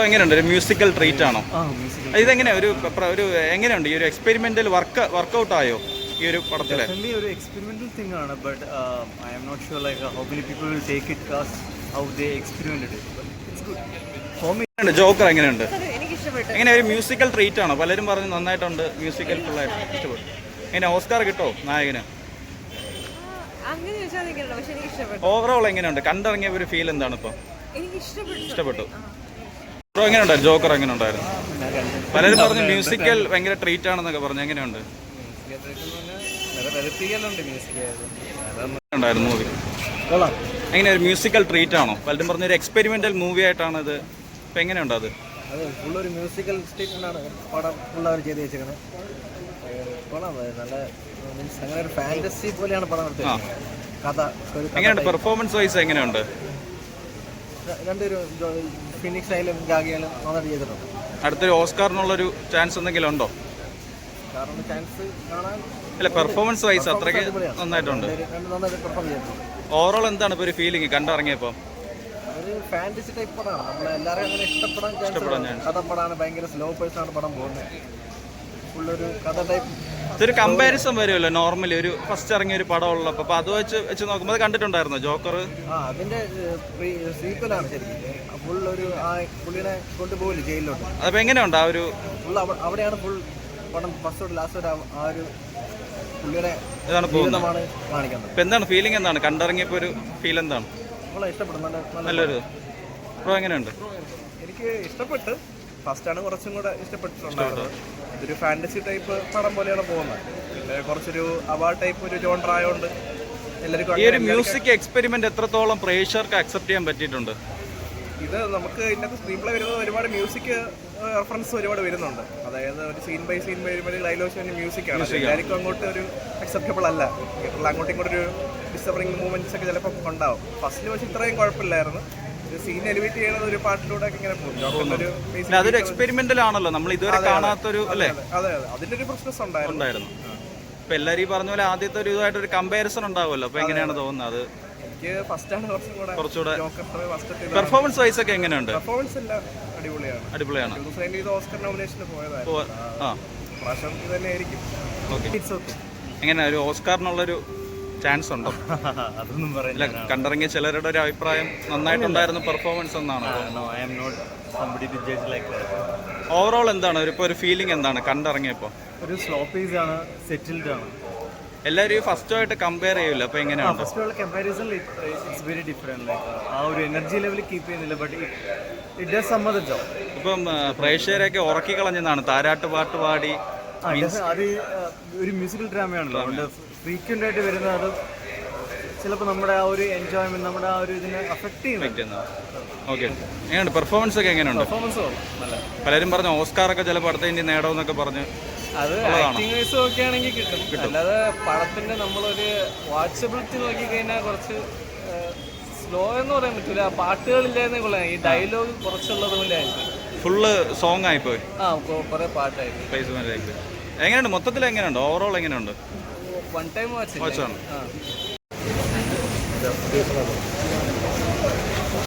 എങ്ങനെയുണ്ട്? ഒരു musical treat ആണോ ഇതെങ്ങനെയാ? ഒരു എങ്ങനെയുണ്ട് ഈ ഒരു എക്സ്പെരിമെന്റൽ വർക്ക്ഔട്ട് ആയോ ഈ ഒരു പടത്തില്? ഒരു എക്സ്പെരിമെന്റൽ തിങ് ആണ്, but I am not sure like how many people will take it cause how they experimented it, but it's good for me. Joker എങ്ങനെയുണ്ട്? എങ്ങനെ ഒരു മ്യൂസിക്കൽ ട്രീറ്റ് ആണോ? പലരും പറഞ്ഞു നന്നായിട്ടുണ്ട്, മ്യൂസിക്കൽ ഫുള്ളായിട്ട് ഇഷ്ടപ്പെട്ടു. എങ്ങനെ ഓസ്കാർ കിട്ടോ നായകന്? ഓവറോൾ എങ്ങനെയുണ്ട്? കണ്ടിറങ്ങിയ ഒരു ഫീൽ എന്താണ് ഇപ്പൊ? ഇഷ്ടപ്പെട്ടു. എങ്ങനെയുണ്ട് ജോക്കർ? എങ്ങനെ ഉണ്ടായിരുന്നു? പലരും പറഞ്ഞു മ്യൂസിക്കൽ ഭയങ്കര ട്രീറ്റ് ആണെന്നൊക്കെ പറഞ്ഞു. എങ്ങനെയുണ്ട് ഉണ്ടായിരുന്നു മൂവി? എങ്ങനെ ഒരു മ്യൂസിക്കൽ ട്രീറ്റ് ആണോ? പലരും പറഞ്ഞ ഒരു എക്സ്പെരിമെന്റൽ മൂവി ആയിട്ടാണ് ഇത്. ഇപ്പൊ എങ്ങനെയുണ്ട് അത്? ഫുള്ളൊരു മ്യൂസിക്കൽ സ്റ്റേറ്റ്മെന്റാണ് പടം ഫുള്ളവർ ചെയ്ത് വെച്ചേക്കുന്നത്. നല്ല മീൻസ് അങ്ങനെ ഒരു ഫാന്റസി പോലെയാണ് പടം എടുത്തത്. കഥ എങ്ങനെയുണ്ട്? പെർഫോമൻസ് വൈസ് എങ്ങനെയുണ്ട്? രണ്ടുപേരും ഫിനിക്സ് ആയാലും ജാഗിയാലും നന്നായിട്ട് ചെയ്തിട്ടുണ്ട്. അടുത്തൊരു ഓസ്കാറിനുള്ളൊരു ചാൻസ് എന്തെങ്കിലും ഉണ്ടോ? കാരണം ചാൻസ് കാണാൻ അല്ല, പെർഫോമൻസ് വൈസ് അത്രയ്ക്ക് നന്നായിട്ടുണ്ട്. നന്നായിട്ട് പെർഫോം ചെയ്തിട്ടുണ്ട്. ഓവറോൾ എന്താണ് ഇപ്പോൾ ഒരു ഫീലിംഗ് കണ്ടിറങ്ങിയപ്പോൾ? ഒരു ഫാന്റസി ടൈപ്പ് പടമാണ്. നമ്മളെല്ലാവരും അങ്ങനെ ഇഷ്ടപ്പെടാൻ കഥ പടമാണ്. ഭയങ്കര സ്ലോ പേഴ്സാണ് പടം പോകുന്നത്. ഫുള്ളൊരു കഥ ടൈപ്പ്. ഇതൊരു കമ്പാരിസൺ വരുമല്ലോ നോർമലി ഒരു ഫസ്റ്റ് ഇറങ്ങിയ ഒരു പടം ഉള്ളപ്പോൾ. അപ്പോൾ അത് വെച്ച് നോക്കുമ്പോൾ അത് കണ്ടിട്ടുണ്ടായിരുന്നോ ജോക്കർ? അതിന്റെ സീക്വലാണ് ശരിക്കും. ഫുള്ളൊരു പുള്ളിനെ കൊണ്ടുപോകില്ല ജയിലിലോട്ട്. അതപ്പോൾ എങ്ങനെയുണ്ട് ആ ഒരു ഫുൾ അവിടെയാണ് ഫുൾ പടം ഫസ്റ്റ് തൊട്ട് ലാസ്റ്റ് വരെ ആ ഒരു പുള്ളിയുടെ ഇതാണ് ജീവിതമാണ് കാണിക്കുന്നത്. ഇപ്പം എന്താണ് ഫീലിംഗ്? എന്താണ് കണ്ടിറങ്ങിയപ്പോൾ ഒരു ഫീൽ എന്താണ്? നമ്മളെ ഇഷ്ടപ്പെടും. നല്ലൊരു ഇപ്പോൾ എങ്ങനെയുണ്ട്? എനിക്ക് ഇഷ്ടപ്പെട്ട്. ഫസ്റ്റാണ് കുറച്ചും കൂടെ ഇഷ്ടപ്പെട്ടിട്ടുണ്ടായിരുന്നത്. ഇതൊരു ഫാന്റസി ടൈപ്പ് പടം പോലെയാണ് പോകുന്നത്. പിന്നെ കുറച്ചൊരു അവാർഡ് ടൈപ്പ് ഒരു ജോണർ ആയതുകൊണ്ട് എല്ലാവർക്കും ഈ ഒരു മ്യൂസിക് എക്സ്പെരിമെന്റ് എത്രത്തോളം പ്രേക്ഷകർക്ക് അക്സെപ്റ്റ് ചെയ്യാൻ പറ്റിയിട്ടുണ്ട്? ഇത് നമുക്ക് ഇതിനകത്ത് സ്ക്രീൻ പ്ലേ വരുന്നത് ഒരുപാട് മ്യൂസിക് റെഫറൻസ് ഒരുപാട് വരുന്നുണ്ട്. അതായത് ഒരു സീൻ ബൈ സീൻ വരുമ്പോൾ ഡയലോഗ്സ് തന്നെ മ്യൂസിക്കാണ്. എല്ലാവർക്കും അങ്ങോട്ട് ഒരു അക്സെപ്റ്റബിൾ അല്ല. അങ്ങോട്ടും ഇങ്ങോട്ടൊരു ഡിസ്റ്റർബിങ് മൂവ്മെന്റ്സ് ഒക്കെ ചിലപ്പോൾ ഉണ്ടാവും. ഫസ്റ്റിൽ പക്ഷേ ഇത്രയും കുഴപ്പമില്ലായിരുന്നു. സീൻ എലിവേറ്റ് ചെയ്യുന്നത് ഒരു പാട്ടിലൂടെ ഇങ്ങനെ പോകും. അതൊരു എക്സ്പെരിമെന്റൽ ആണല്ലോ, നമ്മൾ ഇതുവരെ കാണാത്തൊരു അല്ലേ? അതെ, അതിന്റെ ഒരു പ്രശ്നം ഉണ്ടായിരുന്നു. ഇപ്പൊ എല്ലാരും ഈ പറഞ്ഞ പോലെ ആദ്യത്തെ ഒരു ഇതായിട്ട് ഒരു കമ്പാരിസൺ ഉണ്ടാവുമല്ലോ. അപ്പൊ എങ്ങനെയാണ് തോന്നുന്നത്? എനിക്ക് ഫസ്റ്റാണ് കുറച്ചുകൂടെ. പെർഫോമൻസ് വൈസ് ഒക്കെ എങ്ങനെയുണ്ട്? പെർഫോമൻസ് എല്ലാം അടിപൊളിയാണ്. ഓസ്കർ നോമിനേഷന് പോയതായിരുന്നു. ഇത് തന്നെ ആയിരിക്കും. എങ്ങനെ ഒരു ഓസ്കാറിനുള്ളൊരു ചാൻസ് ഉണ്ടോ? അതൊന്നും പറയില്ല. കണ്ടിറങ്ങിയ ചിലരുടെ ഒരു അഭിപ്രായം നന്നായിട്ടുണ്ടായിരുന്നു പെർഫോമൻസ് എന്നാണ്. ഓവറോൾ എന്താണ് ഇപ്പോൾ ഒരു ഫീലിംഗ് എന്താണ് കണ്ടിറങ്ങിയപ്പോൾ? ഒരു സ്ലോ പേസ് ആണ്, സെറ്റിൽഡ് ആണ്. എല്ലാവരും ഫസ്റ്റുമായിട്ട് കമ്പയർ ചെയ്യില്ല. അപ്പോൾ എങ്ങനെയാണ്? ഫസ്റ്റുള്ള കമ്പാരിസൺ ഇറ്റ്സ് വെരി ഡിഫറെന്റ്. ആ ഒരു എനർജി ലെവൽ കീപ്പ് ചെയ്യുന്നില്ല, but it does some other job. ഇപ്പം പ്രേക്ഷകരെയൊക്കെ ഉറക്കി കളഞ്ഞതാണ് താരാട്ട് പാട്ട് പാടി. അത് ഒരു മ്യൂസിക്കൽ ഡ്രാമയാണല്ലോ, അതുകൊണ്ട് ഫ്രീക്വന്റ് ആയിട്ട് വരുന്നത്. അത് ചിലപ്പോൾ നമ്മുടെ ആ ഒരു എൻജോയ്മെന്റ്, നമ്മുടെ ആ ഒരു ഇതിനെ അഫക്ട് ചെയ്യുന്നു. ഓക്കെ, എങ്ങനെയുണ്ട് പെർഫോമൻസ് ഒക്കെ? എങ്ങനെയുണ്ട്? പെർഫോമൻസ് നല്ല. പലരും പറഞ്ഞു ഓസ്കാറൊക്കെ ചിലപ്പോൾ അടുത്ത ഇന്ത്യ നേടുമെന്നൊക്കെ പറഞ്ഞു. അത് ആക്ടിങ് വൈസ് ഒക്കെ ആണെങ്കിൽ കിട്ടും. അല്ലാതെ പടത്തിന്റെ നമ്മളൊരു വാച്ചബിലിറ്റി നോക്കിക്കഴിഞ്ഞാൽ കുറച്ച് സ്ലോ എന്ന് പറയാൻ പറ്റില്ല. പാട്ടുകളില്ലായിരുന്നേ കൊള്ളാം. ഈ ഡയലോഗ് കുറച്ചുള്ളത് പോലെ ആയിരിക്കും. ഫുള്ള് സോങ് ആയിപ്പോയി. കുറെ പാട്ടായിരിക്കും. എങ്ങനെയുണ്ട് മൊത്തത്തിൽ? എങ്ങനെയുണ്ട് ഓവറോൾ? എങ്ങനെയുണ്ട്? One time വാച്ചാണ്.